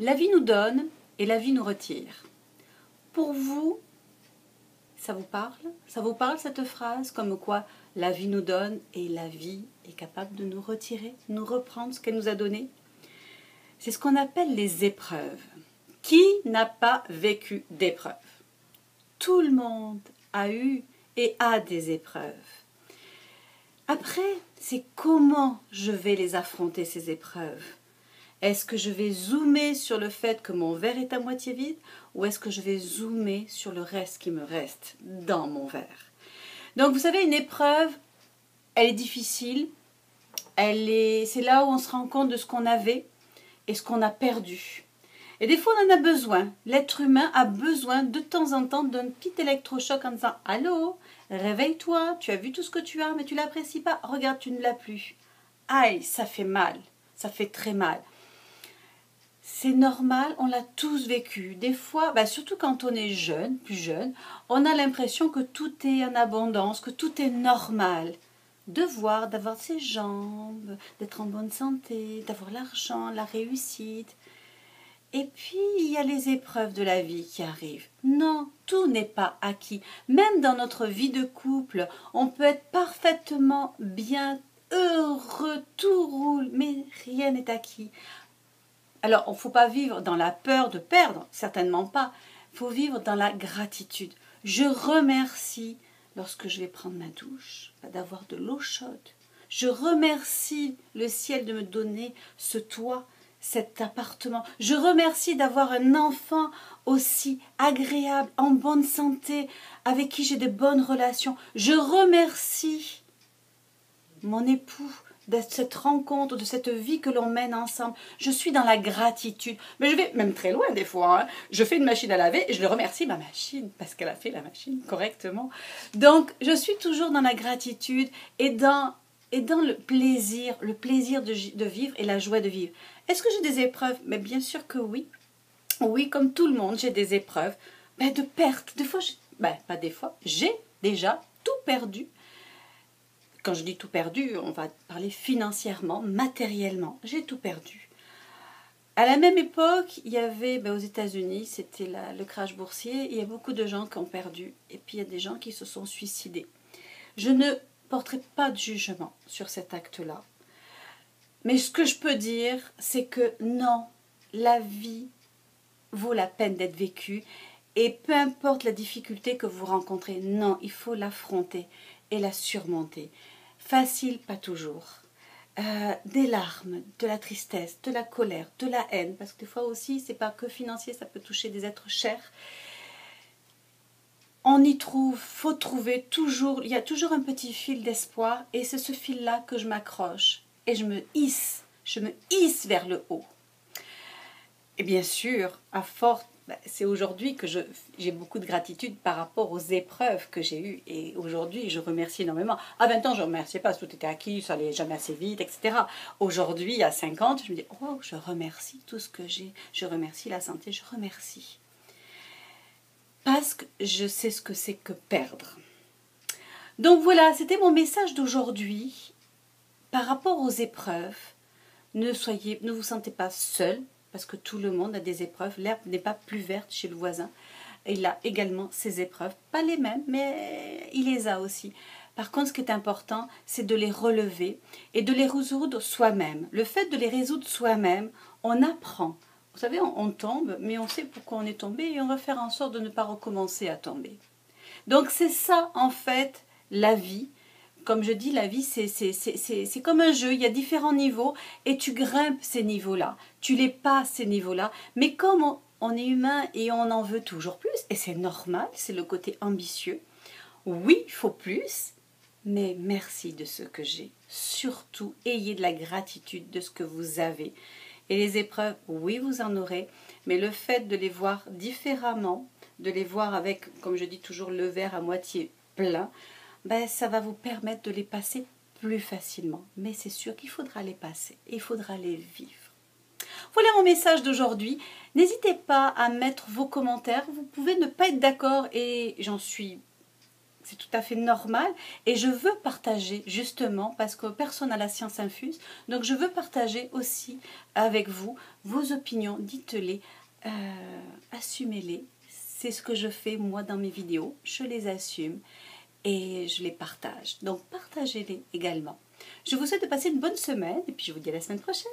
La vie nous donne et la vie nous retire. Pour vous, ça vous parle? Ça vous parle cette phrase? Comme quoi la vie nous donne et la vie est capable de nous retirer, nous reprendre ce qu'elle nous a donné? C'est ce qu'on appelle les épreuves. Qui n'a pas vécu d'épreuves? Tout le monde a eu et a des épreuves. Après, c'est comment je vais les affronter, ces épreuves. Est-ce que je vais zoomer sur le fait que mon verre est à moitié vide ou est-ce que je vais zoomer sur le reste qui me reste dans mon verre? Donc vous savez, une épreuve, elle est difficile. C'est là où on se rend compte de ce qu'on avait et ce qu'on a perdu. Et des fois, on en a besoin. L'être humain a besoin de temps en temps d'un petit électrochoc en disant « Allô, réveille-toi, tu as vu tout ce que tu as, mais tu ne l'apprécies pas. Regarde, tu ne l'as plus. » Aïe, ça fait mal. Ça fait très mal. C'est normal, on l'a tous vécu. Des fois, surtout quand on est jeune, plus jeune, on a l'impression que tout est en abondance, que tout est normal. D'avoir ses jambes, d'être en bonne santé, d'avoir l'argent, la réussite. Et puis, il y a les épreuves de la vie qui arrivent. Non, tout n'est pas acquis. Même dans notre vie de couple, on peut être parfaitement bien, heureux, tout roule, mais rien n'est acquis. Alors, il ne faut pas vivre dans la peur de perdre, certainement pas. Il faut vivre dans la gratitude. Je remercie lorsque je vais prendre ma douche, d'avoir de l'eau chaude. Je remercie le ciel de me donner ce toit, cet appartement. Je remercie d'avoir un enfant aussi agréable, en bonne santé, avec qui j'ai de bonnes relations. Je remercie mon époux de cette rencontre, de cette vie que l'on mène ensemble. Je suis dans la gratitude. Mais je vais même très loin des fois. Je fais une machine à laver et je le remercie ma machine parce qu'elle a fait la machine correctement. Donc, je suis toujours dans la gratitude et dans le plaisir de vivre et la joie de vivre. Est-ce que j'ai des épreuves? Mais bien sûr que oui. Oui, comme tout le monde, j'ai des épreuves de perte. Des fois, pas des fois, j'ai déjà tout perdu. Quand je dis tout perdu, on va parler financièrement, matériellement. J'ai tout perdu. À la même époque, il y avait aux États-Unis, c'était le crash boursier. Il y a beaucoup de gens qui ont perdu. Et puis, il y a des gens qui se sont suicidés. Je ne porterai pas de jugement sur cet acte-là. Mais ce que je peux dire, c'est que non, la vie vaut la peine d'être vécue. Et peu importe la difficulté que vous rencontrez, non, il faut l'affronter et la surmonter. Facile, pas toujours. Des larmes, de la tristesse, de la colère, de la haine, parce que des fois aussi, c'est pas que financier, ça peut toucher des êtres chers. On y trouve, faut trouver toujours, il y a toujours un petit fil d'espoir, et c'est ce fil-là que je m'accroche, et je me hisse vers le haut. Et bien sûr, à force, c'est aujourd'hui que j'ai beaucoup de gratitude par rapport aux épreuves que j'ai eues. Et aujourd'hui, je remercie énormément. À 20 ans, je ne remerciais pas, tout était acquis, ça allait jamais assez vite, etc. Aujourd'hui, à 50, je me dis, oh, je remercie tout ce que j'ai. Je remercie la santé, je remercie. Parce que je sais ce que c'est que perdre. Donc voilà, c'était mon message d'aujourd'hui. Par rapport aux épreuves, ne vous sentez pas seul. Parce que tout le monde a des épreuves. L'herbe n'est pas plus verte chez le voisin. Il a également ses épreuves. Pas les mêmes, mais il les a aussi. Par contre, ce qui est important, c'est de les relever et de les résoudre soi-même. Le fait de les résoudre soi-même, on apprend. Vous savez, on tombe, mais on sait pourquoi on est tombé et on va faire en sorte de ne pas recommencer à tomber. Donc c'est ça, en fait, la vie. Comme je dis, la vie, c'est comme un jeu. Il y a différents niveaux et tu grimpes ces niveaux-là. Tu les passes, ces niveaux-là. Mais comme on est humain et on en veut toujours plus, et c'est normal, c'est le côté ambitieux. Oui, il faut plus, mais merci de ce que j'ai. Surtout, ayez de la gratitude de ce que vous avez. Et les épreuves, oui, vous en aurez, mais le fait de les voir différemment, de les voir avec, comme je dis toujours, le verre à moitié plein, ça va vous permettre de les passer plus facilement. Mais c'est sûr qu'il faudra les passer, il faudra les vivre. Voilà mon message d'aujourd'hui. N'hésitez pas à mettre vos commentaires. Vous pouvez ne pas être d'accord et j'en suis c'est tout à fait normal et je veux partager justement parce que personne n'a la science infuse, donc je veux partager aussi avec vous vos opinions, dites-les, assumez-les, c'est ce que je fais moi dans mes vidéos, je les assume et je les partage, donc partagez-les également. Je vous souhaite de passer une bonne semaine et puis je vous dis à la semaine prochaine.